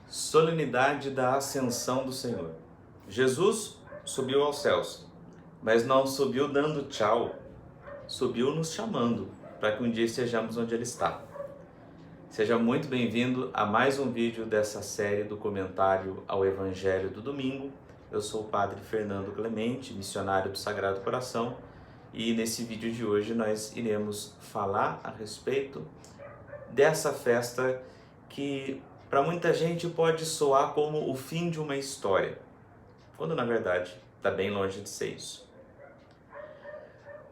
Solenidade da Ascensão do Senhor. Jesus subiu aos céus, mas não subiu dando tchau, subiu nos chamando para que um dia estejamos onde Ele está. Seja muito bem-vindo a mais um vídeo dessa série do comentário ao Evangelho do Domingo. Eu sou o Padre Fernando Clemente, missionário do Sagrado Coração, e nesse vídeo de hoje nós iremos falar a respeito dessa festa que para muita gente pode soar como o fim de uma história, quando na verdade está bem longe de ser isso.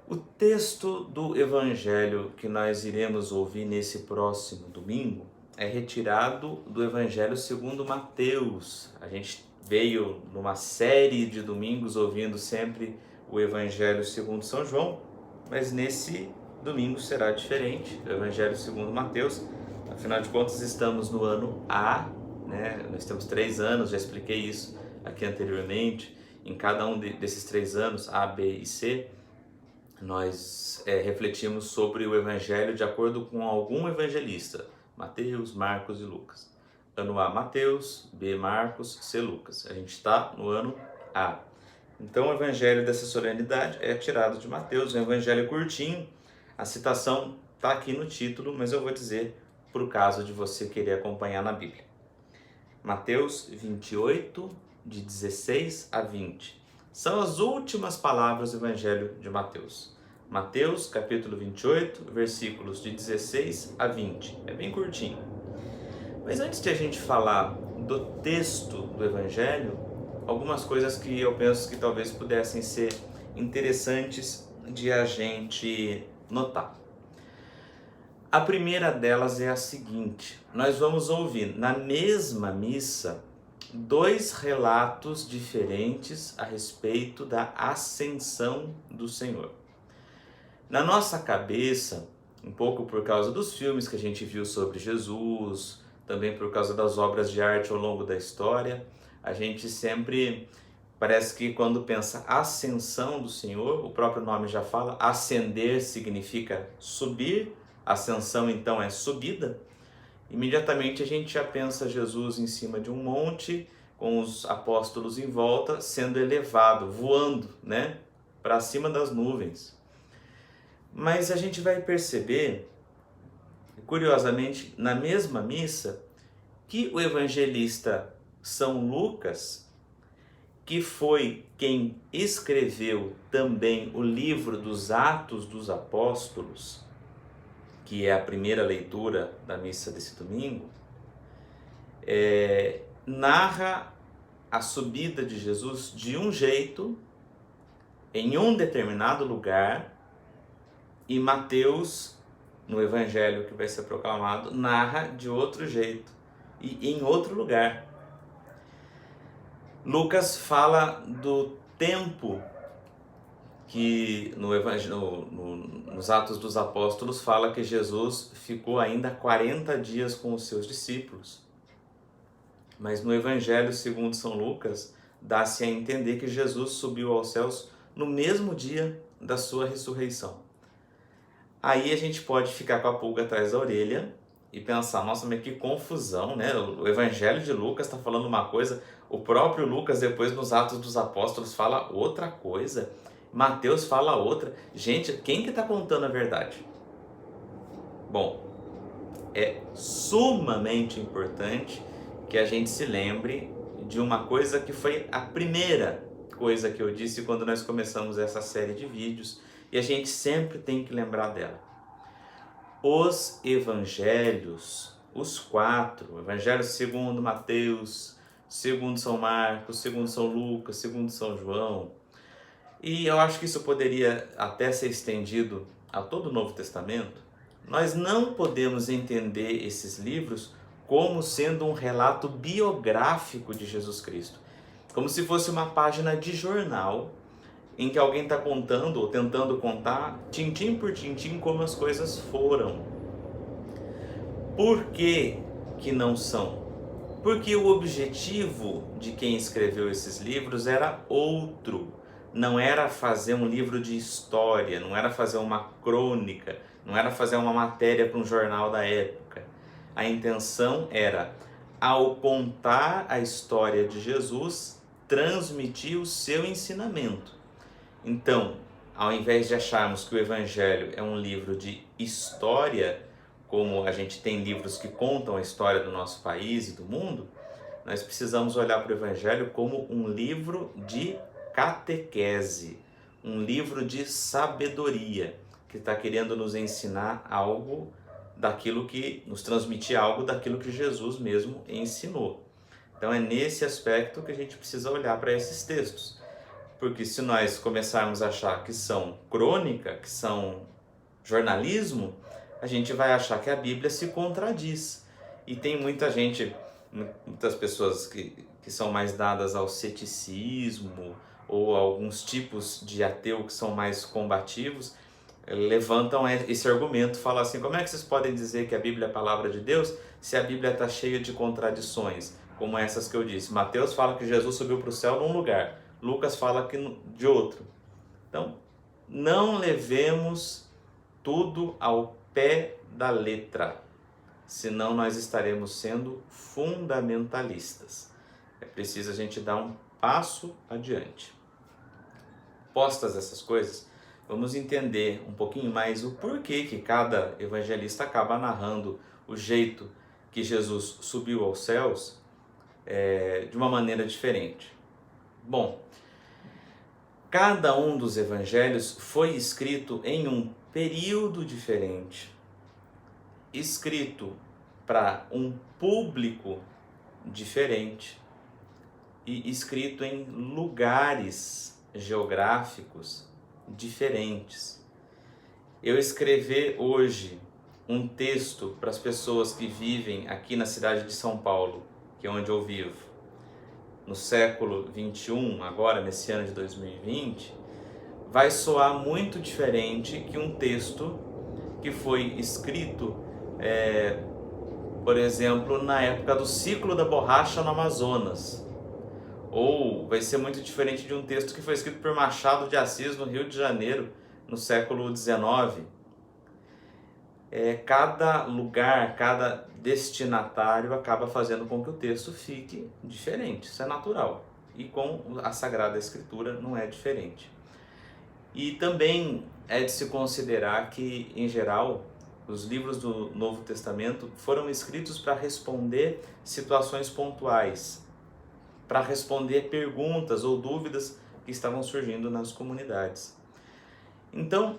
O texto do Evangelho que nós iremos ouvir nesse próximo domingo é retirado do Evangelho segundo Mateus. A gente veio numa série de domingos ouvindo sempre o Evangelho segundo São João, mas nesse domingo será diferente, o Evangelho segundo Mateus. Afinal de contas, estamos no ano A, né? Nós temos 3 anos, já expliquei isso aqui anteriormente. Em cada um desses 3 anos, A, B e C, nós refletimos sobre o Evangelho de acordo com algum evangelista, Mateus, Marcos e Lucas. Ano A, Mateus, B, Marcos, C, Lucas. A gente está no ano A. Então, o Evangelho dessa solenidade é tirado de Mateus, é um Evangelho curtinho. A citação está aqui no título, mas eu vou dizer por o caso de você querer acompanhar na Bíblia. Mateus 28, de 16 a 20. São as últimas palavras do Evangelho de Mateus. Mateus, capítulo 28, versículos de 16 a 20. É bem curtinho. Mas antes de a gente falar do texto do Evangelho, algumas coisas que eu penso que talvez pudessem ser interessantes de a gente notar. A primeira delas é a seguinte: nós vamos ouvir na mesma missa 2 relatos diferentes a respeito da ascensão do Senhor. Na nossa cabeça, um pouco por causa dos filmes que a gente viu sobre Jesus, também por causa das obras de arte ao longo da história, a gente sempre parece que quando pensa ascensão do Senhor, o próprio nome já fala, ascender significa subir, ascensão então é subida. Imediatamente a gente já pensa Jesus em cima de um monte, com os apóstolos em volta, sendo elevado, voando, né, para cima das nuvens. Mas a gente vai perceber, curiosamente, na mesma missa, que o evangelista São Lucas, que foi quem escreveu também o livro dos Atos dos Apóstolos, que é a primeira leitura da missa desse domingo, narra a subida de Jesus de um jeito, em um determinado lugar, e Mateus, no evangelho que vai ser proclamado, narra de outro jeito e em outro lugar. Lucas fala do tempo que nos Atos dos Apóstolos fala que Jesus ficou ainda 40 dias com os seus discípulos. Mas no Evangelho segundo São Lucas, dá-se a entender que Jesus subiu aos céus no mesmo dia da sua ressurreição. Aí a gente pode ficar com a pulga atrás da orelha e pensar, nossa, mas que confusão, né? O Evangelho de Lucas está falando uma coisa, o próprio Lucas depois nos Atos dos Apóstolos fala outra coisa, Mateus fala outra. Gente, quem que está contando a verdade? Bom, é sumamente importante que a gente se lembre de uma coisa que foi a primeira coisa que eu disse quando nós começamos essa série de vídeos, e a gente sempre tem que lembrar dela. Os evangelhos, os 4, o Evangelho segundo Mateus, segundo São Marcos, segundo São Lucas, segundo São João, e eu acho que isso poderia até ser estendido a todo o Novo Testamento. Nós não podemos entender esses livros como sendo um relato biográfico de Jesus Cristo, como se fosse uma página de jornal em que alguém está contando ou tentando contar, tintim por tintim, como as coisas foram. Por que que não são? Porque o objetivo de quem escreveu esses livros era outro. Não era fazer um livro de história, não era fazer uma crônica, não era fazer uma matéria para um jornal da época. A intenção era ao contar a história de Jesus, transmitir o seu ensinamento. Então, ao invés de acharmos que o Evangelho é um livro de história, como a gente tem livros que contam a história do nosso país e do mundo, nós precisamos olhar para o Evangelho como um livro de catequese, um livro de sabedoria, que está querendo nos ensinar algo daquilo que, nos transmitir algo daquilo que Jesus mesmo ensinou. Então é nesse aspecto que a gente precisa olhar para esses textos. Porque se nós começarmos a achar que são crônica, que são jornalismo, a gente vai achar que a Bíblia se contradiz. E tem muita gente, muitas pessoas que são mais dadas ao ceticismo ou alguns tipos de ateu que são mais combativos, levantam esse argumento, falam assim: como é que vocês podem dizer que a Bíblia é a palavra de Deus se a Bíblia está cheia de contradições, como essas que eu disse? Mateus fala que Jesus subiu para o céu num lugar, Lucas fala que de outro. Então, não levemos tudo ao pé da letra, senão nós estaremos sendo fundamentalistas. É preciso a gente dar um passo adiante. Postas essas coisas, vamos entender um pouquinho mais o porquê que cada evangelista acaba narrando o jeito que Jesus subiu aos céus de uma maneira diferente. Bom, cada um dos evangelhos foi escrito em um período diferente, escrito para um público diferente e escrito em lugares geográficos diferentes. Eu escrever hoje um texto para as pessoas que vivem aqui na cidade de São Paulo, que é onde eu vivo, no século 21, agora nesse ano de 2020, vai soar muito diferente que um texto que foi escrito, por exemplo, na época do ciclo da borracha no Amazonas. Ou vai ser muito diferente de um texto que foi escrito por Machado de Assis no Rio de Janeiro, no século XIX. Cada lugar, cada destinatário acaba fazendo com que o texto fique diferente. Isso é natural. E com a Sagrada Escritura não é diferente. E também é de se considerar que, em geral, os livros do Novo Testamento foram escritos para responder situações pontuais, para responder perguntas ou dúvidas que estavam surgindo nas comunidades. Então,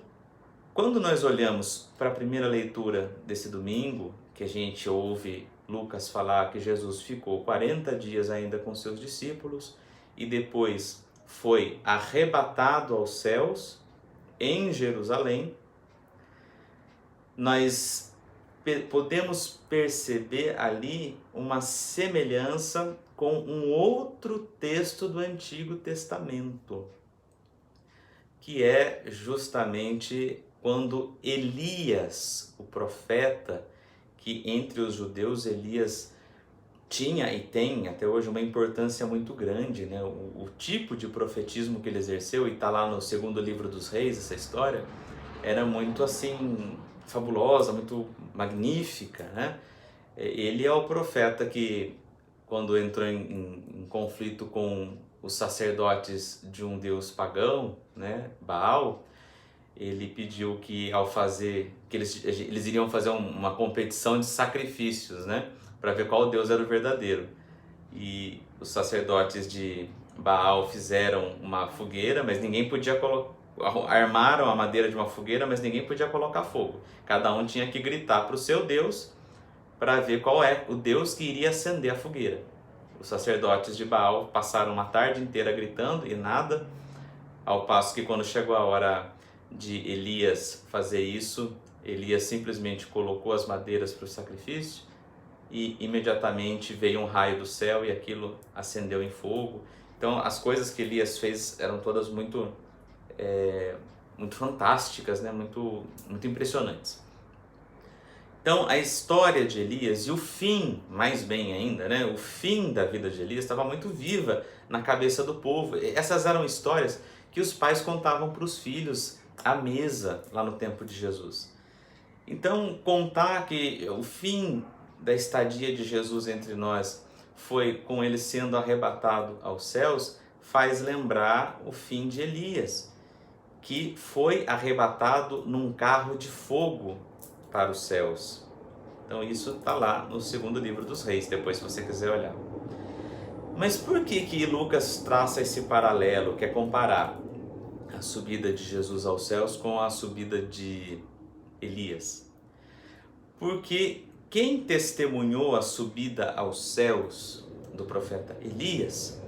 quando nós olhamos para a primeira leitura desse domingo, que a gente ouve Lucas falar que Jesus ficou 40 dias ainda com seus discípulos e depois foi arrebatado aos céus em Jerusalém, nós podemos perceber ali uma semelhança com um outro texto do Antigo Testamento, que é justamente quando Elias, o profeta, que entre os judeus Elias tinha e tem até hoje uma importância muito grande, né? O tipo de profetismo que ele exerceu, e está lá no segundo livro dos Reis, essa história, era muito assim fabulosa, muito magnífica, né? Ele é o profeta que, quando entrou em conflito com os sacerdotes de um deus pagão, né, Baal, ele pediu que ao fazer, que eles iriam fazer uma competição de sacrifícios, né, para ver qual deus era o verdadeiro. E os sacerdotes de Baal fizeram uma fogueira, mas ninguém podia armaram a madeira de uma fogueira, mas ninguém podia colocar fogo. Cada um tinha que gritar para o seu deus para ver qual é o deus que iria acender a fogueira. Os sacerdotes de Baal passaram uma tarde inteira gritando e nada, ao passo que quando chegou a hora de Elias fazer isso, Elias simplesmente colocou as madeiras para o sacrifício e imediatamente veio um raio do céu e aquilo acendeu em fogo. Então as coisas que Elias fez eram todas muito fantásticas, né? muito impressionantes. Então a história de Elias e o fim, mais bem ainda, né? O fim da vida de Elias estava muito viva na cabeça do povo. Essas eram histórias que os pais contavam para os filhos à mesa lá no tempo de Jesus. Então contar que o fim da estadia de Jesus entre nós foi com ele sendo arrebatado aos céus, faz lembrar o fim de Elias, que foi arrebatado num carro de fogo para os céus. Então isso está lá no segundo livro dos Reis, depois se você quiser olhar. Mas por que Lucas traça esse paralelo, quer comparar a subida de Jesus aos céus com a subida de Elias? Porque quem testemunhou a subida aos céus do profeta Elias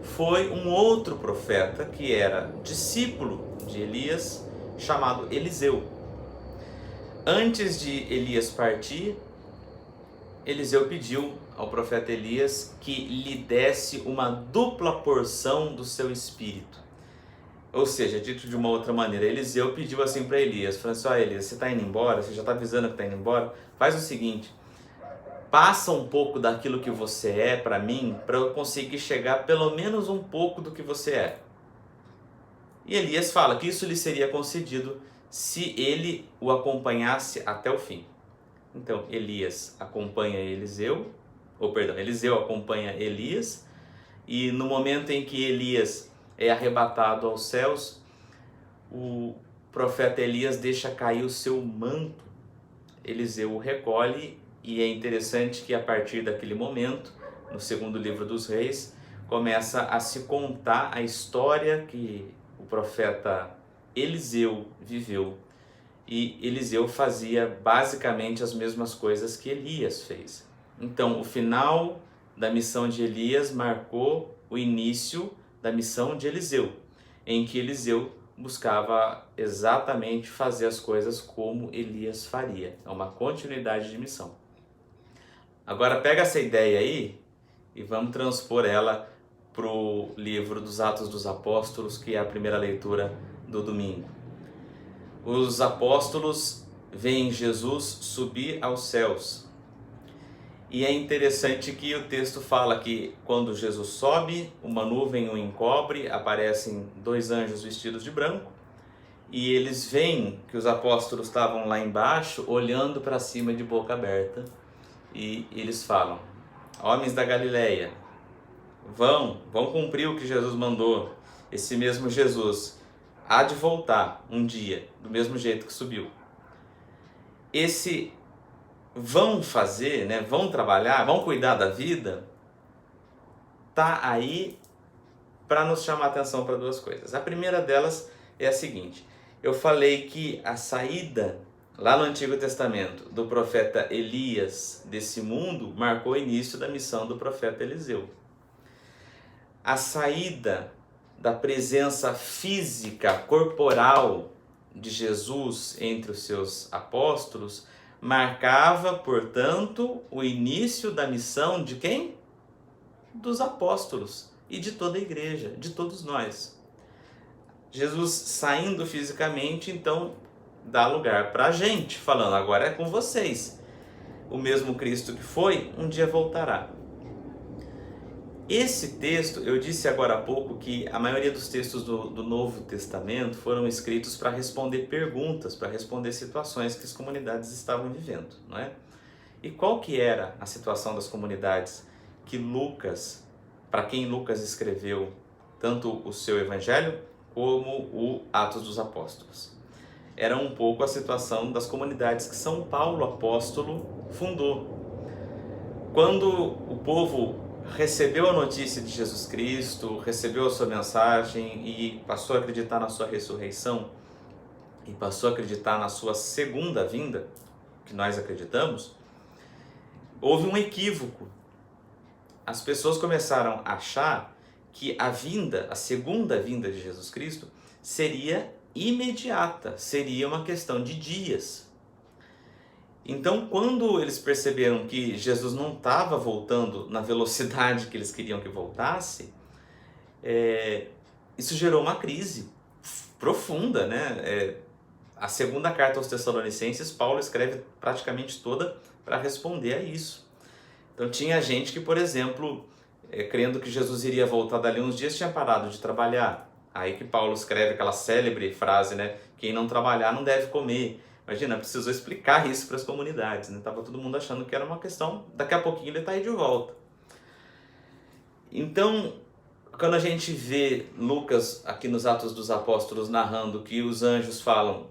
foi um outro profeta que era discípulo de Elias, chamado Eliseu. Antes de Elias partir, Eliseu pediu ao profeta Elias que lhe desse uma dupla porção do seu espírito. Ou seja, dito de uma outra maneira, Eliseu pediu assim para Elias, falou assim: Elias, você está indo embora, você já está avisando que está indo embora, faz o seguinte, passa um pouco daquilo que você é para mim, para eu conseguir chegar pelo menos um pouco do que você é. E Elias fala que isso lhe seria concedido se ele o acompanhasse até o fim. Então, Eliseu acompanha Elias, e no momento em que Elias é arrebatado aos céus, o profeta Elias deixa cair o seu manto. Eliseu o recolhe, e é interessante que a partir daquele momento, no segundo livro dos Reis, começa a se contar a história que o profeta Eliseu viveu. E Eliseu fazia basicamente as mesmas coisas que Elias fez. Então, o final da missão de Elias marcou o início da missão de Eliseu, em que Eliseu buscava exatamente fazer as coisas como Elias faria. É uma continuidade de missão. Agora pega essa ideia aí e vamos transpor ela para o livro dos Atos dos Apóstolos, que é a primeira leitura do domingo. Os apóstolos veem Jesus subir aos céus. E é interessante que o texto fala que quando Jesus sobe, uma nuvem o encobre, aparecem dois anjos vestidos de branco, e eles veem que os apóstolos estavam lá embaixo, olhando para cima de boca aberta, e eles falam: homens da Galileia, vão cumprir o que Jesus mandou. Esse mesmo Jesus há de voltar um dia, do mesmo jeito que subiu. Esse vão fazer, né, vão trabalhar, vão cuidar da vida, tá aí para nos chamar a atenção para duas coisas. A primeira delas é a seguinte: eu falei que a saída lá no Antigo Testamento do profeta Elias desse mundo marcou o início da missão do profeta Eliseu. A saída da presença física, corporal de Jesus entre os seus apóstolos marcava, portanto, o início da missão de quem? Dos apóstolos e de toda a igreja, de todos nós. Jesus saindo fisicamente, então, dá lugar para a gente, falando: agora é com vocês. O mesmo Cristo que foi, um dia voltará. Esse texto, eu disse agora há pouco que a maioria dos textos do Novo Testamento foram escritos para responder perguntas, para responder situações que as comunidades estavam vivendo, não é? E qual que era a situação das comunidades que Lucas, para quem Lucas escreveu tanto o seu Evangelho como o Atos dos Apóstolos? Era um pouco a situação das comunidades que São Paulo, apóstolo, fundou. Quando o povo recebeu a notícia de Jesus Cristo, recebeu a sua mensagem e passou a acreditar na sua ressurreição e passou a acreditar na sua segunda vinda, que nós acreditamos, houve um equívoco. As pessoas começaram a achar que a segunda vinda de Jesus Cristo seria imediata, seria uma questão de dias. Então, quando eles perceberam que Jesus não estava voltando na velocidade que eles queriam que voltasse, isso gerou uma crise profunda, né? A segunda carta aos Tessalonicenses, Paulo escreve praticamente toda para responder a isso. Então, tinha gente que, por exemplo, crendo que Jesus iria voltar dali uns dias, tinha parado de trabalhar. Aí que Paulo escreve aquela célebre frase, né? Quem não trabalhar não deve comer. Imagina, precisou explicar isso para as comunidades, né? Tava todo mundo achando que era uma questão, daqui a pouquinho ele está aí de volta. Então, quando a gente vê Lucas aqui nos Atos dos Apóstolos narrando que os anjos falam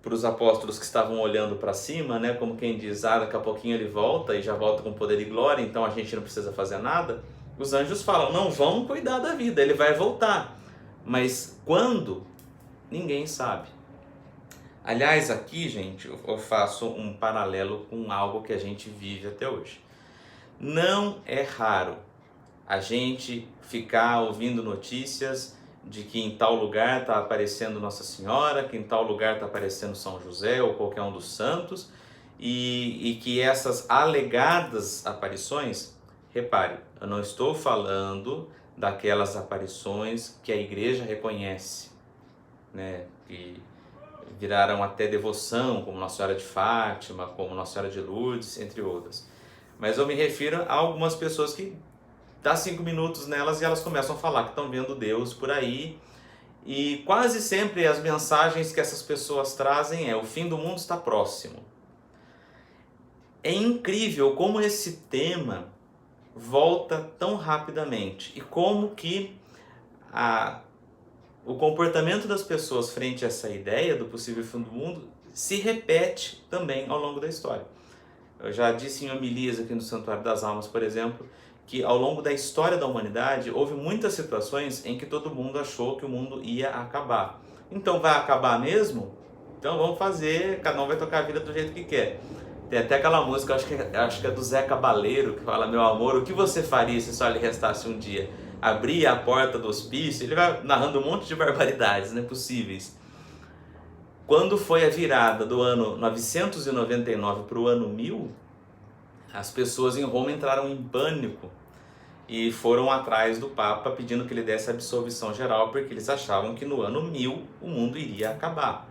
para os apóstolos que estavam olhando para cima, né, como quem diz, daqui a pouquinho ele volta e já volta com poder e glória, então a gente não precisa fazer nada. Os anjos falam, não, vão cuidar da vida, ele vai voltar. Mas quando? Ninguém sabe. Aliás, aqui, gente, eu faço um paralelo com algo que a gente vive até hoje. Não é raro a gente ficar ouvindo notícias de que em tal lugar está aparecendo Nossa Senhora, que em tal lugar está aparecendo São José ou qualquer um dos santos, e que essas alegadas aparições, repare, eu não estou falando daquelas aparições que a igreja reconhece, né, que viraram até devoção, como Nossa Senhora de Fátima, como Nossa Senhora de Lourdes, entre outras. Mas eu me refiro a algumas pessoas que dá 5 minutos nelas e elas começam a falar que estão vendo Deus por aí. E quase sempre as mensagens que essas pessoas trazem é: o fim do mundo está próximo. É incrível como esse tema volta tão rapidamente e como que o comportamento das pessoas frente a essa ideia do possível fim do mundo se repete também ao longo da história. Eu já disse em homilias aqui no Santuário das Almas, por exemplo, que ao longo da história da humanidade houve muitas situações em que todo mundo achou que o mundo ia acabar. Então vai acabar mesmo? Então vamos fazer, cada um vai tocar a vida do jeito que quer. Tem até aquela música, acho que é do Zé Cabaleiro, que fala: meu amor, o que você faria se só lhe restasse um dia? Abrir a porta do hospício? Ele vai narrando um monte de barbaridades, né, possíveis. Quando foi a virada do ano 999 para o ano 1000, as pessoas em Roma entraram em pânico e foram atrás do Papa pedindo que ele desse absolvição geral, porque eles achavam que no ano 1000 o mundo iria acabar.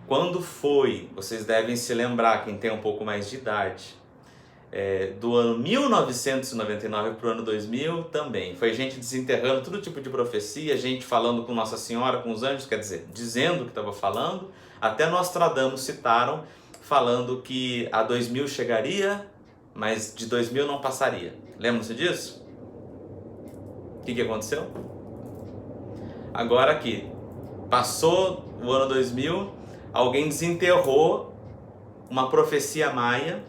Quando foi, vocês devem se lembrar, quem tem um pouco mais de idade, do ano 1999 para o ano 2000 também. Foi gente desenterrando todo tipo de profecia, gente falando com Nossa Senhora, com os anjos, quer dizer, dizendo o que estava falando. Até Nostradamus citaram, falando que a 2000 chegaria, mas de 2000 não passaria. Lembram-se disso? O que aconteceu? Agora aqui, passou o ano 2000, alguém desenterrou uma profecia maia,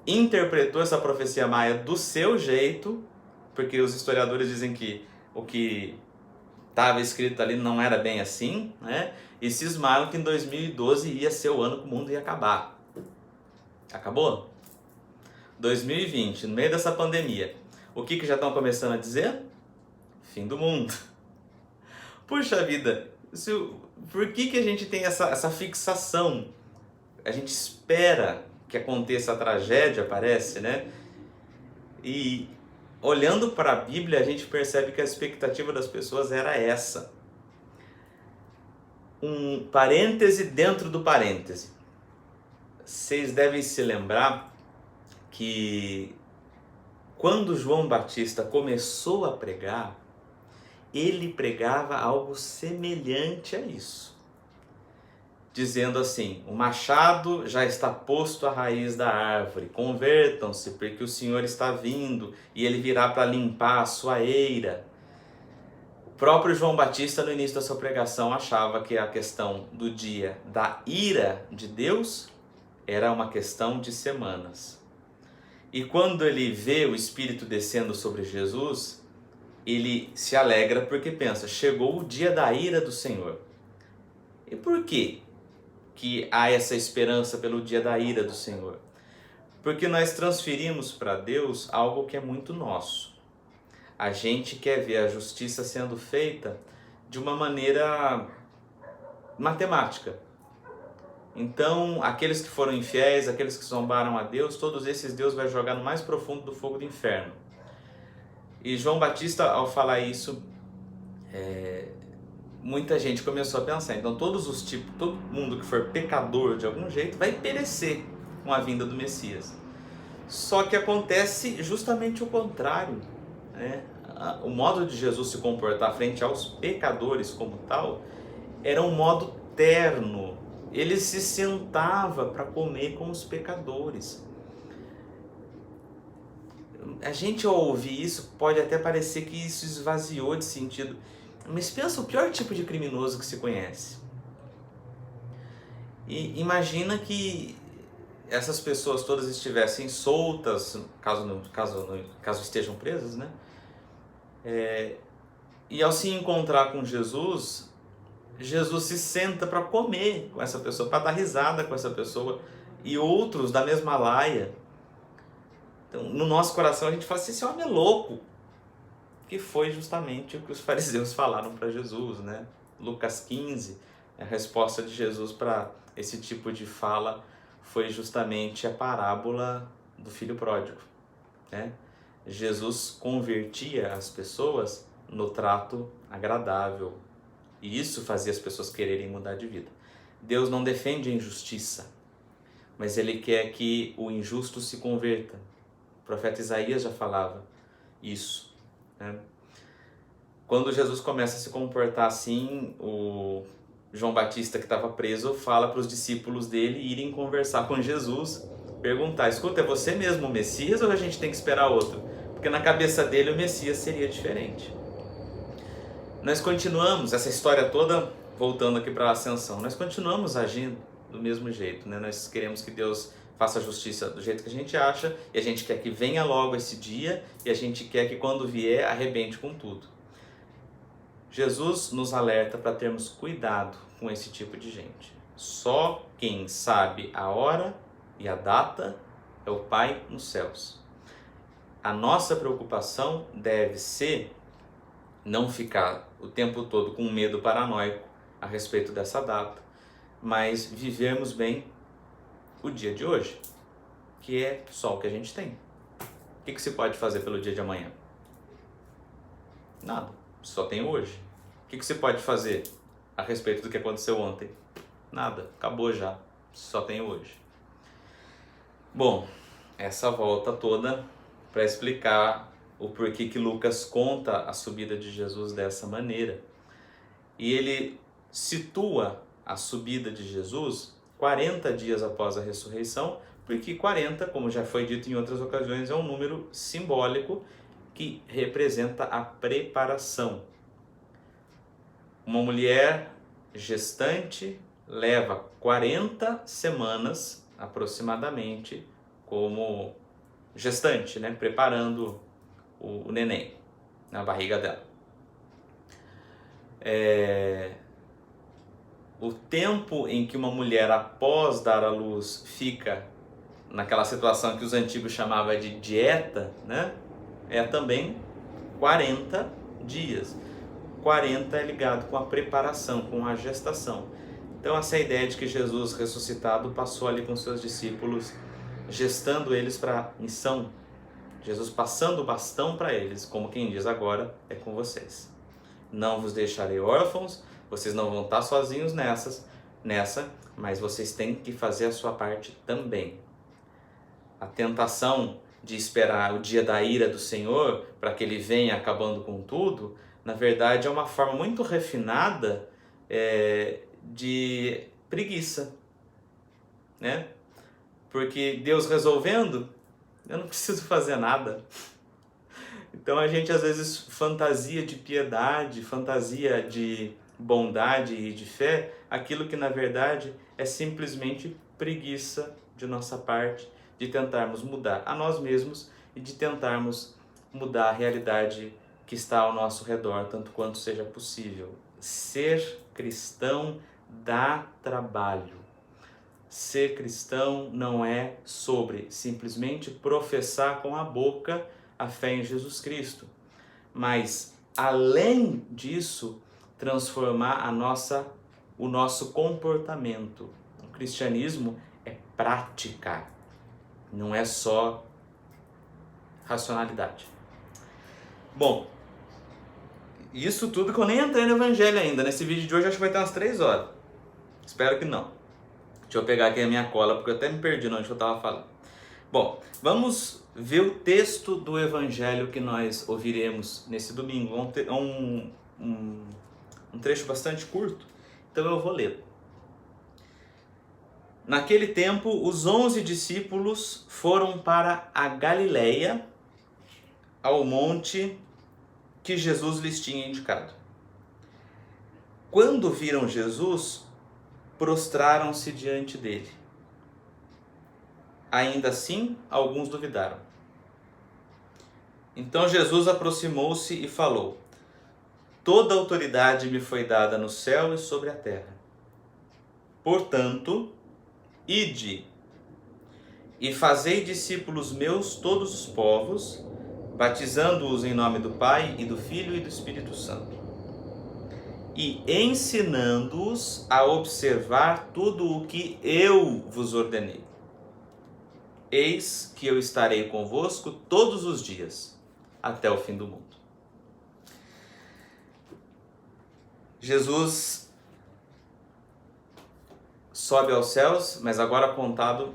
interpretou essa profecia maia do seu jeito, porque os historiadores dizem que o que estava escrito ali não era bem assim, né? E cismaram que em 2012 ia ser o ano que o mundo ia acabar. Acabou? 2020, no meio dessa pandemia, o que já estão começando a dizer? Fim do mundo. Puxa vida, por que a gente tem essa fixação? A gente espera que aconteça a tragédia, parece, né? E olhando para a Bíblia, a gente percebe que a expectativa das pessoas era essa. Um parêntese dentro do parêntese. Vocês devem se lembrar que quando João Batista começou a pregar, ele pregava algo semelhante a isso, dizendo assim: o machado já está posto à raiz da árvore, convertam-se, porque o Senhor está vindo e ele virá para limpar a sua eira. O próprio João Batista, no início da sua pregação, achava que a questão do dia da ira de Deus era uma questão de semanas. E quando ele vê o Espírito descendo sobre Jesus, ele se alegra porque pensa: chegou o dia da ira do Senhor. E por quê que há essa esperança pelo dia da ira do Senhor? Porque nós transferimos para Deus algo que é muito nosso. A gente quer ver a justiça sendo feita de uma maneira matemática. Então, aqueles que foram infiéis, aqueles que zombaram a Deus, todos esses Deus vai jogar no mais profundo do fogo do inferno. E João Batista, ao falar isso, muita gente começou a pensar: então todo mundo que for pecador de algum jeito vai perecer com a vinda do Messias. Só que acontece justamente o contrário, né? O modo de Jesus se comportar frente aos pecadores como tal era um modo terno, ele se sentava para comer com os pecadores. A gente ao ouvir isso pode até parecer que isso esvaziou de sentido, mas pensa o pior tipo de criminoso que se conhece. E imagina que essas pessoas todas estivessem soltas, caso estejam presas, né? E ao se encontrar com Jesus, Jesus se senta para comer com essa pessoa, para dar risada com essa pessoa, e outros da mesma laia. Então, no nosso coração a gente fala assim, esse homem é louco, que foi justamente o que os fariseus falaram para Jesus, né? Lucas 15, a resposta de Jesus para esse tipo de fala foi justamente a parábola do filho pródigo, né? Jesus convertia as pessoas no trato agradável, e isso fazia as pessoas quererem mudar de vida. Deus não defende a injustiça, mas Ele quer que o injusto se converta. O profeta Isaías já falava isso, né? Quando Jesus começa a se comportar assim, o João Batista, que estava preso, fala para os discípulos dele irem conversar com Jesus, perguntar, escuta, é você mesmo o Messias ou a gente tem que esperar outro? Porque na cabeça dele o Messias seria diferente. Nós continuamos, essa história toda, voltando aqui para a ascensão, nós continuamos agindo do mesmo jeito, né? Nós queremos que Deus faça a justiça do jeito que a gente acha, e a gente quer que venha logo esse dia, e a gente quer que quando vier arrebente com tudo. Jesus nos alerta para termos cuidado com esse tipo de gente. Só quem sabe a hora e a data é o Pai nos céus. A nossa preocupação deve ser não ficar o tempo todo com medo paranoico a respeito dessa data, mas vivermos bem o dia de hoje, que é só o que a gente tem. O que se pode fazer pelo dia de amanhã? Nada, só tem hoje. O que se pode fazer a respeito do que aconteceu ontem? Nada, acabou já, só tem hoje. Bom, essa volta toda para explicar o porquê que Lucas conta a subida de Jesus dessa maneira. E ele situa a subida de Jesus 40 dias após a ressurreição, porque 40, como já foi dito em outras ocasiões, é um número simbólico que representa a preparação. Uma mulher gestante leva 40 semanas aproximadamente como gestante, né? Preparando o neném na barriga dela. O tempo em que uma mulher após dar à luz fica naquela situação que os antigos chamavam de dieta, né? É também 40 dias. 40 é ligado com a preparação, com a gestação. Então essa ideia de que Jesus ressuscitado passou ali com seus discípulos, gestando eles para a missão. Jesus passando o bastão para eles, como quem diz, agora é com vocês. Não vos deixarei órfãos, vocês não vão estar sozinhos nessa, mas vocês têm que fazer a sua parte também. A tentação de esperar o dia da ira do Senhor para que Ele venha acabando com tudo, na verdade é uma forma muito refinada de preguiça, né? Porque Deus resolvendo, eu não preciso fazer nada. Então a gente às vezes fantasia de piedade, fantasia de bondade e de fé, aquilo que na verdade é simplesmente preguiça de nossa parte, de tentarmos mudar a nós mesmos e de tentarmos mudar a realidade que está ao nosso redor, tanto quanto seja possível. Ser cristão dá trabalho. Ser cristão não é sobre simplesmente professar com a boca a fé em Jesus Cristo, mas além disso, transformar o nosso comportamento. O cristianismo é prática, não é só racionalidade. Bom, isso tudo que eu nem entrei no evangelho ainda. Nesse vídeo de hoje acho que vai ter umas 3 horas. Espero que não. Deixa eu pegar aqui a minha cola, porque eu até me perdi onde eu estava falando. Bom, vamos ver o texto do evangelho que nós ouviremos nesse domingo. É um trecho bastante curto, então eu vou ler. Naquele tempo, os 11 discípulos foram para a Galileia, ao monte que Jesus lhes tinha indicado. Quando viram Jesus, prostraram-se diante dele. Ainda assim, alguns duvidaram. Então Jesus aproximou-se e falou: Toda autoridade me foi dada no céu e sobre a terra. Portanto, ide e fazei discípulos meus todos os povos, batizando-os em nome do Pai e do Filho e do Espírito Santo, e ensinando-os a observar tudo o que eu vos ordenei. Eis que eu estarei convosco todos os dias, até o fim do mundo. Jesus sobe aos céus, mas agora contado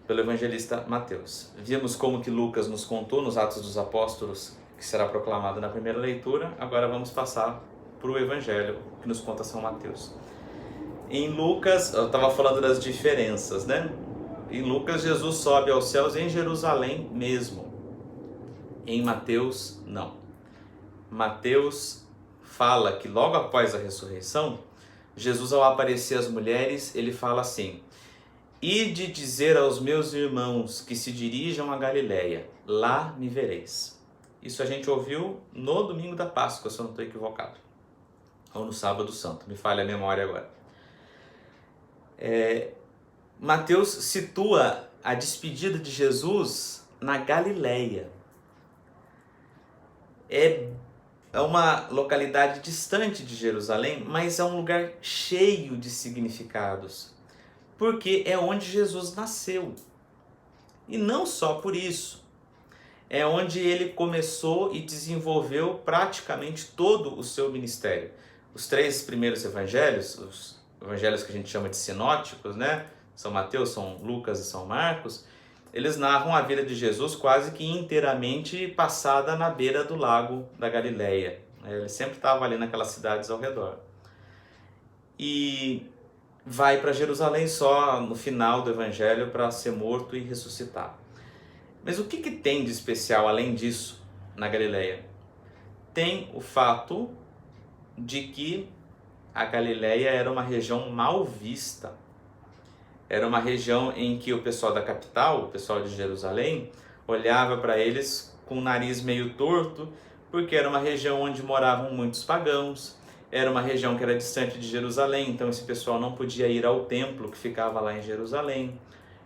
pelo evangelista Mateus. Vimos como que Lucas nos contou nos Atos dos Apóstolos, que será proclamado na primeira leitura. Agora vamos passar para o evangelho que nos conta São Mateus. Em Lucas, eu estava falando das diferenças, né? Em Lucas, Jesus sobe aos céus em Jerusalém mesmo. Em Mateus, não. Mateus fala que logo após a ressurreição, Jesus, ao aparecer às mulheres, ele fala assim: Ide dizer aos meus irmãos que se dirijam a Galileia, lá me vereis. Isso a gente ouviu no domingo da Páscoa, se eu não estou equivocado. Ou no sábado santo, me falha a memória agora. Mateus situa a despedida de Jesus na Galileia. É uma localidade distante de Jerusalém, mas é um lugar cheio de significados, porque é onde Jesus nasceu. E não só por isso, é onde ele começou e desenvolveu praticamente todo o seu ministério. Os 3 primeiros evangelhos, os evangelhos que a gente chama de sinóticos, né? São Mateus, São Lucas e São Marcos, eles narram a vida de Jesus quase que inteiramente passada na beira do lago da Galileia. Ele sempre estava ali naquelas cidades ao redor. E vai para Jerusalém só no final do evangelho para ser morto e ressuscitar. Mas o que tem de especial além disso na Galileia? Tem o fato de que a Galileia era uma região mal vista. Era uma região em que o pessoal da capital, o pessoal de Jerusalém, olhava para eles com o nariz meio torto, porque era uma região onde moravam muitos pagãos, era uma região que era distante de Jerusalém, então esse pessoal não podia ir ao templo que ficava lá em Jerusalém.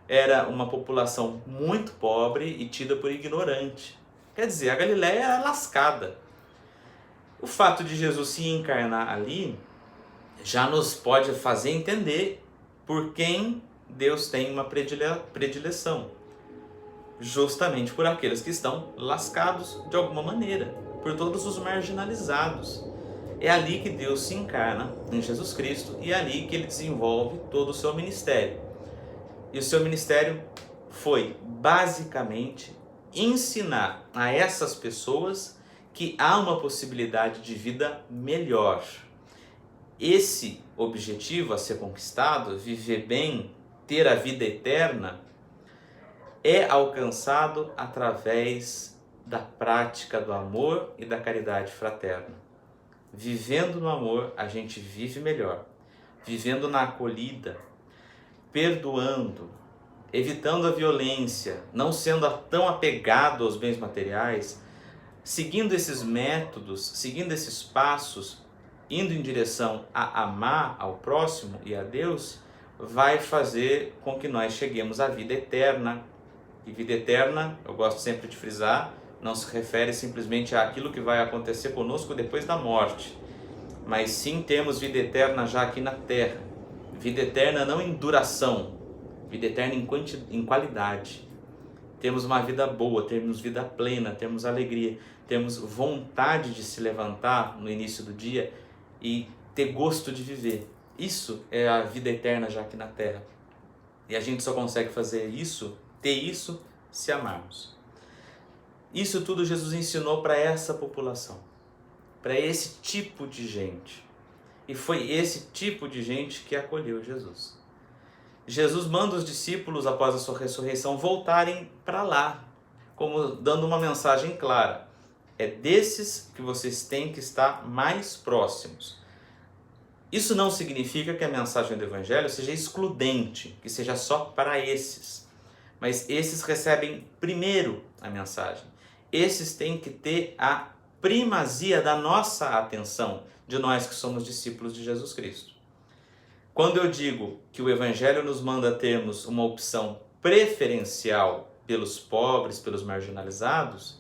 Era uma população muito pobre e tida por ignorante. Quer dizer, a Galileia era lascada. O fato de Jesus se encarnar ali já nos pode fazer entender por quem Deus tem uma predileção. Justamente por aqueles que estão lascados de alguma maneira, por todos os marginalizados. É ali que Deus se encarna em Jesus Cristo e é ali que ele desenvolve todo o seu ministério. E o seu ministério foi basicamente ensinar a essas pessoas que há uma possibilidade de vida melhor. Esse objetivo a ser conquistado, viver bem, ter a vida eterna, é alcançado através da prática do amor e da caridade fraterna. Vivendo no amor, a gente vive melhor. Vivendo na acolhida, perdoando, evitando a violência, não sendo tão apegado aos bens materiais, seguindo esses métodos, seguindo esses passos, indo em direção a amar ao próximo e a Deus, vai fazer com que nós cheguemos à vida eterna. E vida eterna, eu gosto sempre de frisar, não se refere simplesmente àquilo que vai acontecer conosco depois da morte, mas sim temos vida eterna já aqui na terra. Vida eterna não em duração, vida eterna em qualidade. Temos uma vida boa, temos vida plena, temos alegria, temos vontade de se levantar no início do dia e ter gosto de viver. Isso é a vida eterna já aqui na terra. E a gente só consegue fazer isso, ter isso, se amarmos. Isso tudo Jesus ensinou para essa população, para esse tipo de gente. E foi esse tipo de gente que acolheu Jesus. Jesus manda os discípulos, após a sua ressurreição, voltarem para lá, como dando uma mensagem clara. É desses que vocês têm que estar mais próximos. Isso não significa que a mensagem do Evangelho seja excludente, que seja só para esses. Mas esses recebem primeiro a mensagem. Esses têm que ter a primazia da nossa atenção, de nós que somos discípulos de Jesus Cristo. Quando eu digo que o Evangelho nos manda termos uma opção preferencial pelos pobres, pelos marginalizados,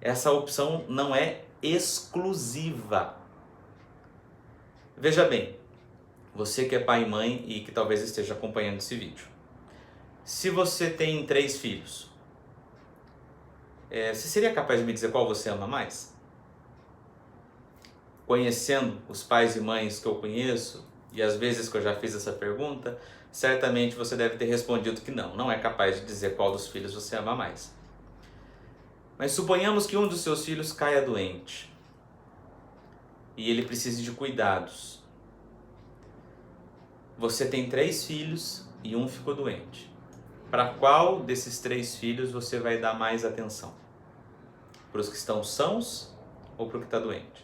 essa opção não é exclusiva. Veja bem, você que é pai e mãe e que talvez esteja acompanhando esse vídeo. Se você tem 3 filhos, você seria capaz de me dizer qual você ama mais? Conhecendo os pais e mães que eu conheço, e às vezes que eu já fiz essa pergunta, certamente você deve ter respondido que não é capaz de dizer qual dos filhos você ama mais. Mas suponhamos que um dos seus filhos caia doente e ele precise de cuidados. Você tem 3 filhos e um ficou doente. Para qual desses 3 filhos você vai dar mais atenção? Para os que estão sãos ou para o que está doente?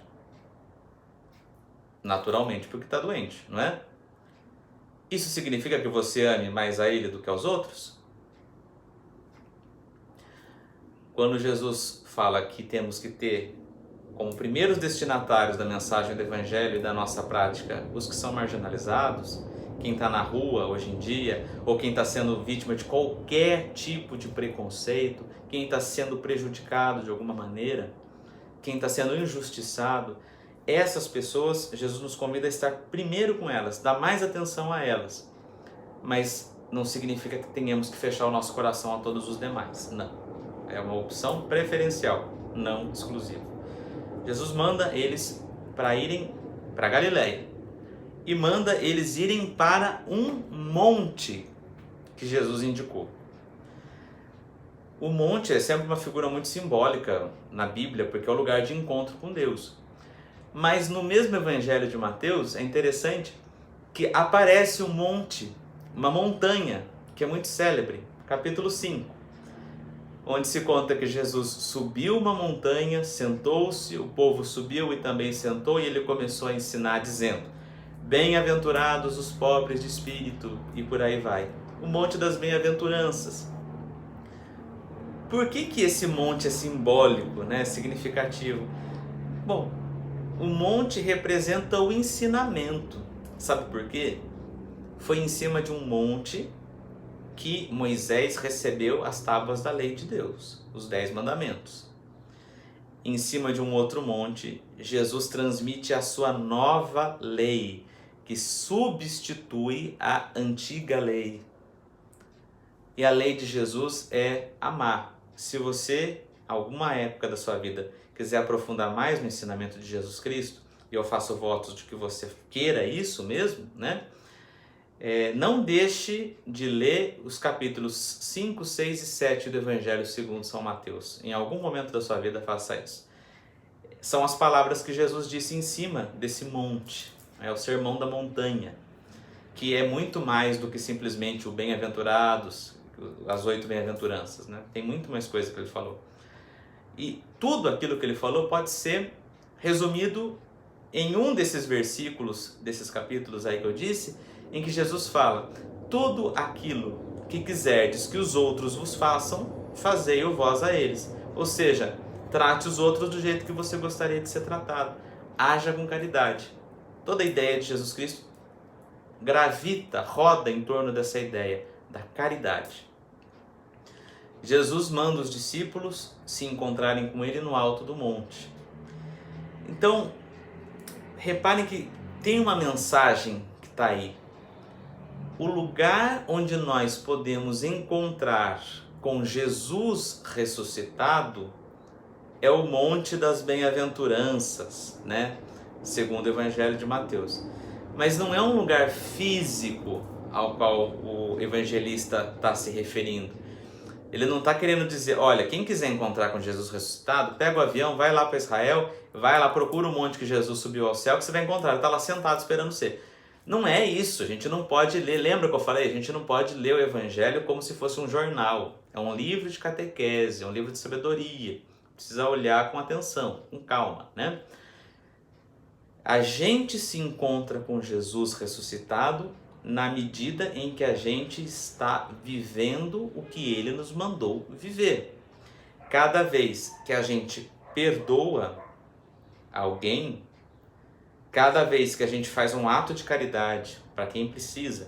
Naturalmente para o que está doente, não é? Isso significa que você ame mais a ele do que aos outros? Quando Jesus fala que temos que ter como primeiros destinatários da mensagem do Evangelho e da nossa prática os que são marginalizados, quem está na rua hoje em dia, ou quem está sendo vítima de qualquer tipo de preconceito, quem está sendo prejudicado de alguma maneira, quem está sendo injustiçado, essas pessoas, Jesus nos convida a estar primeiro com elas, dar mais atenção a elas. Mas não significa que tenhamos que fechar o nosso coração a todos os demais. Não. É uma opção preferencial, não exclusiva. Jesus manda eles para irem para Galileia e manda eles irem para um monte que Jesus indicou. O monte é sempre uma figura muito simbólica na Bíblia, porque é o lugar de encontro com Deus. Mas no mesmo Evangelho de Mateus é interessante que aparece um monte, uma montanha, que é muito célebre, capítulo 5, onde se conta que Jesus subiu uma montanha, sentou-se, o povo subiu e também sentou, e ele começou a ensinar dizendo: bem-aventurados os pobres de espírito, e por aí vai. O monte das bem-aventuranças. Por que esse monte é simbólico, né? Significativo? Bom, o monte representa o ensinamento. Sabe por quê? Foi em cima de um monte que Moisés recebeu as tábuas da lei de Deus, os 10 mandamentos. Em cima de um outro monte, Jesus transmite a sua nova lei, que substitui a antiga lei. E a lei de Jesus é amar. Se você, alguma época da sua vida, quiser aprofundar mais no ensinamento de Jesus Cristo, e eu faço votos de que você queira isso mesmo, né? Não deixe de ler os capítulos 5, 6 e 7 do Evangelho segundo São Mateus. Em algum momento da sua vida faça isso. São as palavras que Jesus disse em cima desse monte. É o sermão da montanha, que é muito mais do que simplesmente o bem-aventurados, as 8 bem-aventuranças, né? Tem muito mais coisa que ele falou. E tudo aquilo que ele falou pode ser resumido em um desses versículos, desses capítulos aí que eu disse, em que Jesus fala: tudo aquilo que quiserdes que os outros vos façam, fazei-o vós a eles. Ou seja, trate os outros do jeito que você gostaria de ser tratado. Haja com caridade. Toda a ideia de Jesus Cristo gravita, roda em torno dessa ideia da caridade. Jesus manda os discípulos se encontrarem com ele no alto do monte. Então, reparem que tem uma mensagem que está aí. O lugar onde nós podemos encontrar com Jesus ressuscitado é o Monte das Bem-aventuranças, né? Segundo o Evangelho de Mateus. Mas não é um lugar físico ao qual o evangelista está se referindo. Ele não está querendo dizer: olha, quem quiser encontrar com Jesus ressuscitado, pega o avião, vai lá para Israel, vai lá, procura o monte que Jesus subiu ao céu, que você vai encontrar, ele está lá sentado esperando você. Não é isso, a gente não pode ler, lembra que eu falei? A gente não pode ler o Evangelho como se fosse um jornal. É um livro de catequese, é um livro de sabedoria. Precisa olhar com atenção, com calma, né? A gente se encontra com Jesus ressuscitado na medida em que a gente está vivendo o que Ele nos mandou viver. Cada vez que a gente perdoa alguém, cada vez que a gente faz um ato de caridade para quem precisa,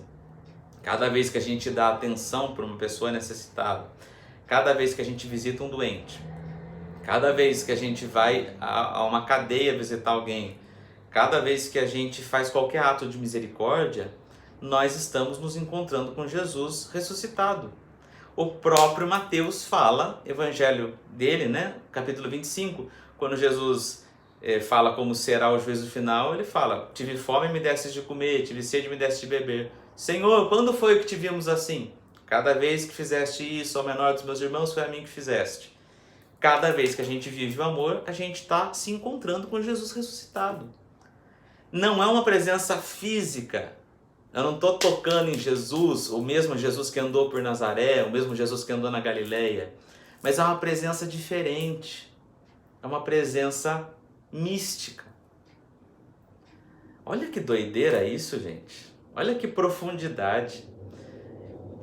cada vez que a gente dá atenção para uma pessoa necessitada, cada vez que a gente visita um doente, cada vez que a gente vai a uma cadeia visitar alguém, cada vez que a gente faz qualquer ato de misericórdia, nós estamos nos encontrando com Jesus ressuscitado. O próprio Mateus fala, evangelho dele, né, capítulo 25, quando Jesus fala como será o juízo final, ele fala: tive fome e me destes de comer, tive sede e me destes de beber. Senhor, quando foi que te vimos assim? Cada vez que fizeste isso ao menor dos meus irmãos, foi a mim que fizeste. Cada vez que a gente vive o amor, a gente está se encontrando com Jesus ressuscitado. Não é uma presença física. Eu não estou tocando em Jesus, o mesmo Jesus que andou por Nazaré, o mesmo Jesus que andou na Galileia. Mas é uma presença diferente. É uma presença mística. Olha que doideira isso, gente. Olha que profundidade.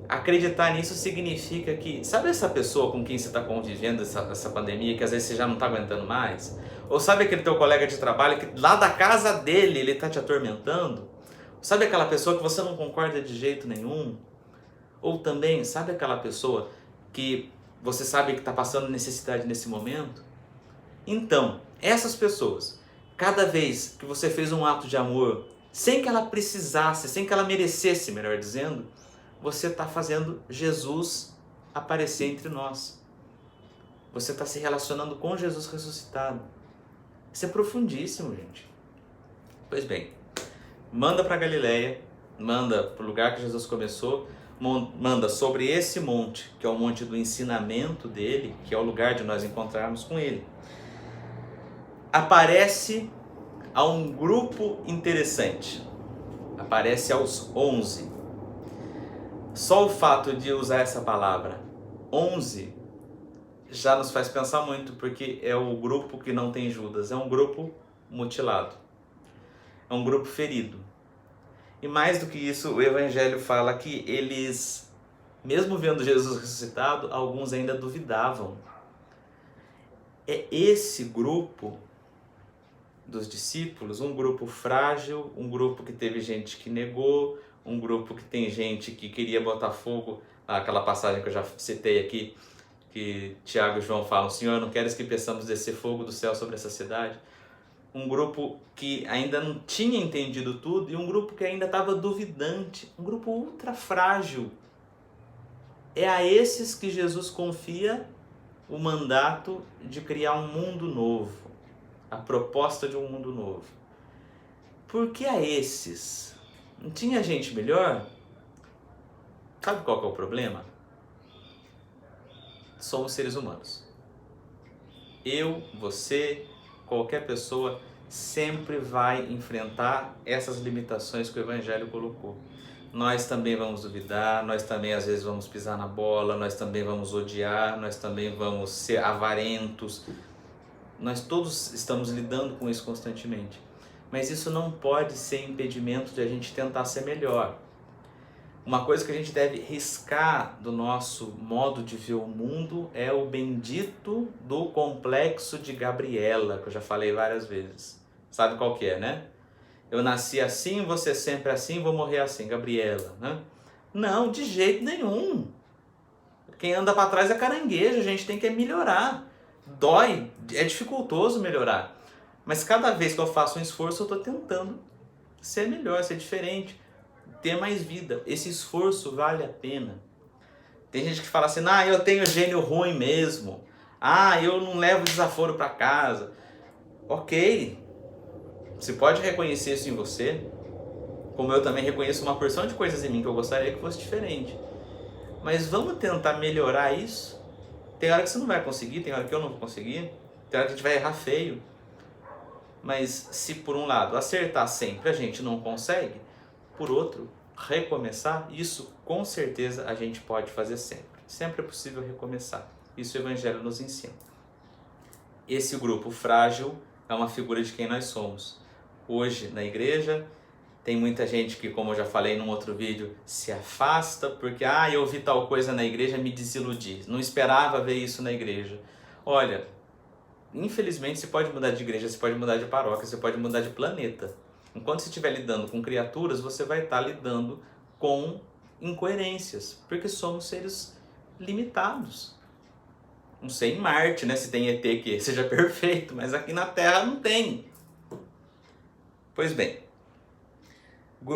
Acreditar nisso significa que... Sabe essa pessoa com quem você está convivendo essa pandemia, que às vezes você já não está aguentando mais? Ou sabe aquele teu colega de trabalho que lá da casa dele ele está te atormentando? Sabe aquela pessoa que você não concorda de jeito nenhum? Ou também, sabe aquela pessoa que você sabe que está passando necessidade nesse momento? Então, essas pessoas, cada vez que você fez um ato de amor, sem que ela precisasse, sem que ela merecesse, melhor dizendo, você está fazendo Jesus aparecer entre nós. Você está se relacionando com Jesus ressuscitado. Isso é profundíssimo, gente. Pois bem, manda para Galileia, manda para o lugar que Jesus começou, manda sobre esse monte, que é o monte do ensinamento dele, que é o lugar de nós encontrarmos com ele. Aparece a um grupo interessante, aparece aos 11. Só o fato de usar essa palavra 11 já nos faz pensar muito, porque é o grupo que não tem Judas, é um grupo mutilado, é um grupo ferido. E mais do que isso, o Evangelho fala que eles, mesmo vendo Jesus ressuscitado, alguns ainda duvidavam. É esse grupo dos discípulos, um grupo frágil, um grupo que teve gente que negou, um grupo que tem gente que queria botar fogo, aquela passagem que eu já citei aqui, que Tiago e João falam: Senhor, não queres que peçamos descer fogo do céu sobre essa cidade? Um grupo que ainda não tinha entendido tudo e um grupo que ainda estava duvidante, um grupo ultra frágil. É a esses que Jesus confia o mandato de criar um mundo novo, a proposta de um mundo novo. Por que a esses? Não tinha gente melhor? Sabe qual que é o problema? Somos seres humanos. Eu, você, qualquer pessoa sempre vai enfrentar essas limitações que o Evangelho colocou. Nós também vamos duvidar, nós também às vezes vamos pisar na bola, nós também vamos odiar, nós também vamos ser avarentos. Nós todos estamos lidando com isso constantemente. Mas isso não pode ser impedimento de a gente tentar ser melhor. Uma coisa que a gente deve riscar do nosso modo de ver o mundo é o bendito do complexo de Gabriela, que eu já falei várias vezes. Sabe qual que é, né? Eu nasci assim, vou ser sempre assim, vou morrer assim, Gabriela, né? Não, de jeito nenhum. Quem anda para trás é caranguejo, a gente tem que melhorar. Dói, é dificultoso melhorar. Mas cada vez que eu faço um esforço, eu estou tentando ser melhor, ser diferente, ter mais vida. Esse esforço vale a pena. Tem gente que fala assim: ah, eu tenho gênio ruim mesmo. Ah, eu não levo desaforo para casa. Ok, você pode reconhecer isso em você, como eu também reconheço uma porção de coisas em mim que eu gostaria que fosse diferente. Mas vamos tentar melhorar isso. Tem hora que você não vai conseguir, tem hora que eu não vou conseguir, tem hora que a gente vai errar feio. Mas se por um lado acertar sempre a gente não consegue, por outro, recomeçar, isso com certeza a gente pode fazer sempre. Sempre é possível recomeçar. Isso o Evangelho nos ensina. Esse grupo frágil é uma figura de quem nós somos. Hoje, na igreja, tem muita gente que, como eu já falei num outro vídeo, se afasta porque, eu vi tal coisa na igreja, me desiludi. Não esperava ver isso na igreja. Olha, infelizmente você pode mudar de igreja, você pode mudar de paróquia, você pode mudar de planeta. Enquanto você estiver lidando com criaturas, você vai estar lidando com incoerências, porque somos seres limitados. Não sei em Marte, né, se tem ET que seja perfeito, mas aqui na Terra não tem. Pois bem,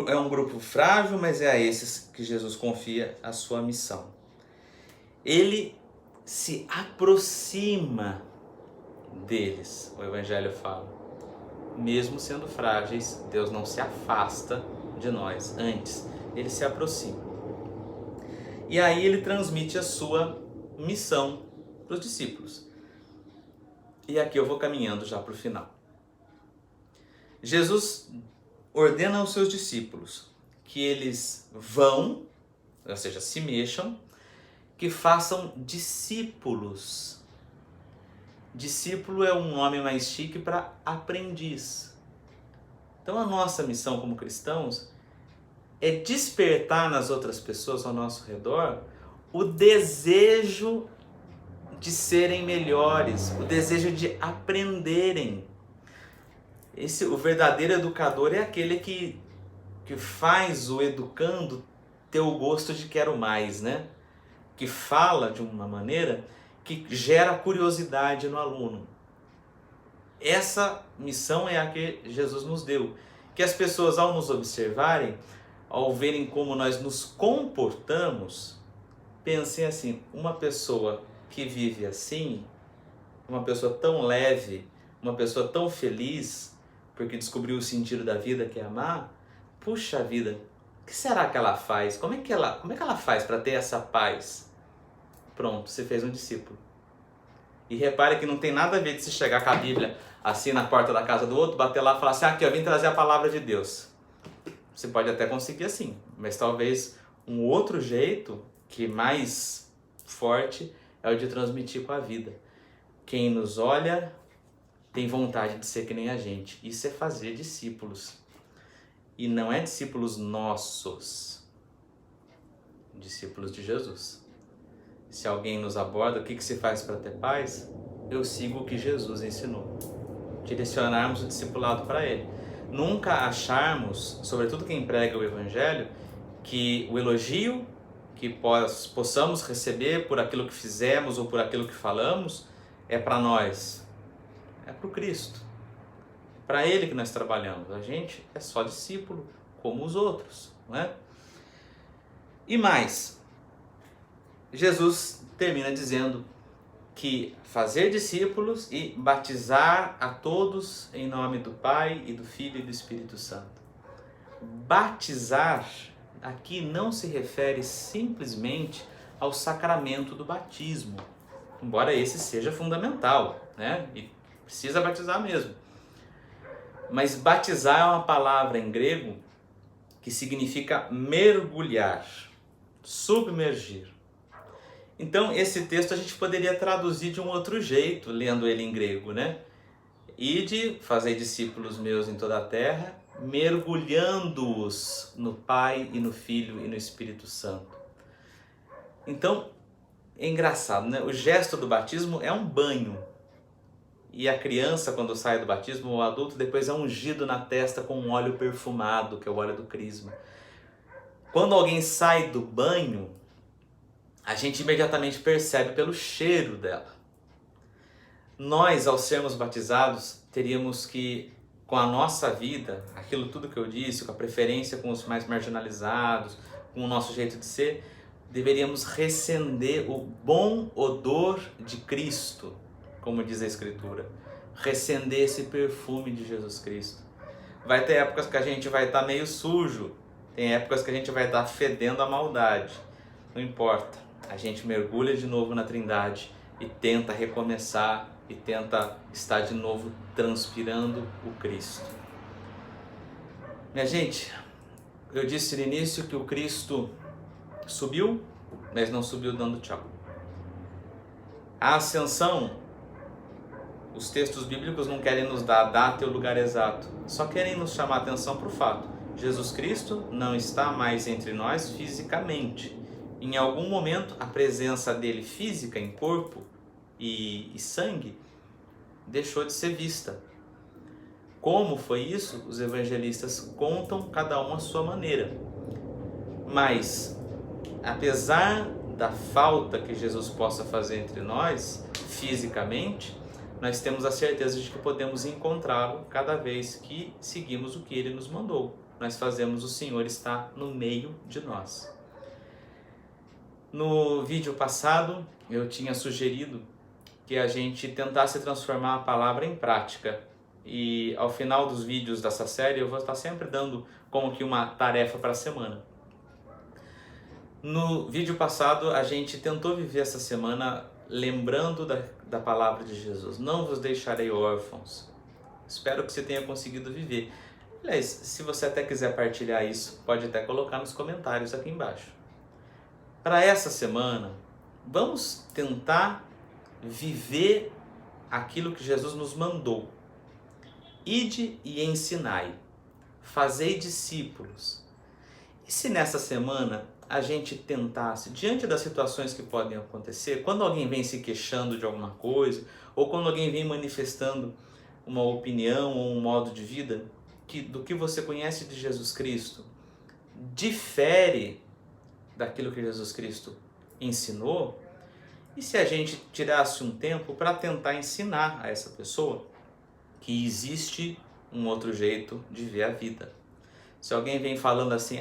é um grupo frágil, mas é a esses que Jesus confia a sua missão. Ele se aproxima deles, o Evangelho fala. Mesmo sendo frágeis, Deus não se afasta de nós. Antes, ele se aproxima. E aí ele transmite a sua missão para os discípulos. E aqui eu vou caminhando já para o final. Jesus ordena aos seus discípulos que eles vão, ou seja, se mexam, que façam discípulos. Discípulo é um nome mais chique para aprendiz. Então a nossa missão como cristãos é despertar nas outras pessoas ao nosso redor o desejo de serem melhores, o desejo de aprenderem. O verdadeiro educador é aquele que faz o educando ter o gosto de quero mais, né? Que fala de uma maneira que gera curiosidade no aluno. Essa missão é a que Jesus nos deu. Que as pessoas, ao nos observarem, ao verem como nós nos comportamos, pensem assim: uma pessoa que vive assim, uma pessoa tão leve, uma pessoa tão feliz, porque descobriu o sentido da vida, que é amar, puxa vida, o que será que ela faz? Como é que ela faz para ter essa paz? Pronto, você fez um discípulo. E repare que não tem nada a ver de se chegar com a Bíblia assim na porta da casa do outro, bater lá e falar assim: aqui, eu vim trazer a palavra de Deus. Você pode até conseguir assim, mas talvez um outro jeito, que é mais forte, é o de transmitir com a vida. Quem nos olha tem vontade de ser que nem a gente. Isso é fazer discípulos. E não é discípulos nossos, discípulos de Jesus. Se alguém nos aborda, o que se faz para ter paz? Eu sigo o que Jesus ensinou. Direcionarmos o discipulado para ele. Nunca acharmos, sobretudo quem prega o Evangelho, que o elogio que possamos receber por aquilo que fizemos ou por aquilo que falamos é para nós. É para o Cristo. Para ele que nós trabalhamos. A gente é só discípulo, como os outros, não é? E mais, Jesus termina dizendo que fazer discípulos e batizar a todos em nome do Pai e do Filho e do Espírito Santo. Batizar aqui não se refere simplesmente ao sacramento do batismo, embora esse seja fundamental, né? E precisa batizar mesmo. Mas batizar é uma palavra em grego que significa mergulhar, submergir. Então esse texto a gente poderia traduzir de um outro jeito, lendo ele em grego, né? Ide, fazei discípulos meus em toda a terra, mergulhando-os no Pai e no Filho e no Espírito Santo. Então, é engraçado, né? O gesto do batismo é um banho. E a criança, quando sai do batismo, o adulto depois é ungido na testa com um óleo perfumado, que é o óleo do crisma. Quando alguém sai do banho, a gente imediatamente percebe pelo cheiro dela. Nós, ao sermos batizados, teríamos que, com a nossa vida, aquilo tudo que eu disse, com a preferência com os mais marginalizados, com o nosso jeito de ser, deveríamos recender o bom odor de Cristo, como diz a Escritura. Recender esse perfume de Jesus Cristo. Vai ter épocas que a gente vai estar meio sujo, tem épocas que a gente vai estar fedendo a maldade. Não importa, a gente mergulha de novo na Trindade e tenta recomeçar e tenta estar de novo transpirando o Cristo. Minha gente, eu disse no início que o Cristo subiu, mas não subiu dando tchau. A ascensão, os textos bíblicos não querem nos dar a data e o lugar exato, só querem nos chamar a atenção para o fato: Jesus Cristo não está mais entre nós fisicamente. Em algum momento, a presença dele física em corpo e sangue deixou de ser vista. Como foi isso? Os evangelistas contam cada um à sua maneira. Mas, apesar da falta que Jesus possa fazer entre nós, fisicamente, nós temos a certeza de que podemos encontrá-lo cada vez que seguimos o que ele nos mandou. Nós fazemos o Senhor estar no meio de nós. No vídeo passado, eu tinha sugerido que a gente tentasse transformar a palavra em prática. E ao final dos vídeos dessa série, eu vou estar sempre dando como que uma tarefa para a semana. No vídeo passado, a gente tentou viver essa semana lembrando da palavra de Jesus. Não vos deixarei órfãos. Espero que você tenha conseguido viver. Aliás, se você até quiser partilhar isso, pode até colocar nos comentários aqui embaixo. Para essa semana, vamos tentar viver aquilo que Jesus nos mandou. Ide e ensinai, fazei discípulos. E se nessa semana a gente tentasse, diante das situações que podem acontecer, quando alguém vem se queixando de alguma coisa, ou quando alguém vem manifestando uma opinião ou um modo de vida, do que você conhece de Jesus Cristo, difere daquilo que Jesus Cristo ensinou, e se a gente tirasse um tempo para tentar ensinar a essa pessoa que existe um outro jeito de ver a vida. Se alguém vem falando assim,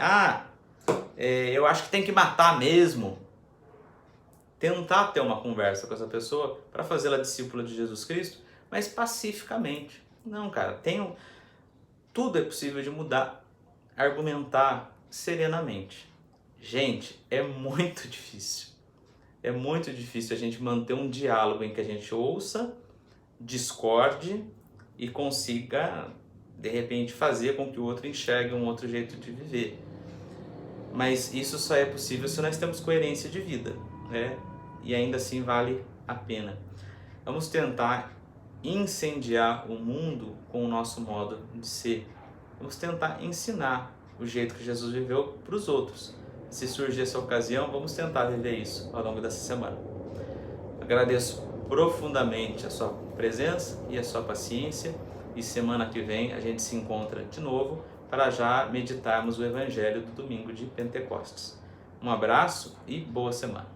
eu acho que tem que matar mesmo, tentar ter uma conversa com essa pessoa para fazê-la discípula de Jesus Cristo, mas pacificamente. Não, cara, tudo é possível de mudar, argumentar serenamente. Gente, é muito difícil. É muito difícil a gente manter um diálogo em que a gente ouça, discorde e consiga, de repente, fazer com que o outro enxergue um outro jeito de viver. Mas isso só é possível se nós temos coerência de vida, né? E ainda assim vale a pena. Vamos tentar incendiar o mundo com o nosso modo de ser. Vamos tentar ensinar o jeito que Jesus viveu para os outros. Se surgir essa ocasião, vamos tentar viver isso ao longo dessa semana. Agradeço profundamente a sua presença e a sua paciência, e semana que vem a gente se encontra de novo para já meditarmos o Evangelho do domingo de Pentecostes. Um abraço e boa semana.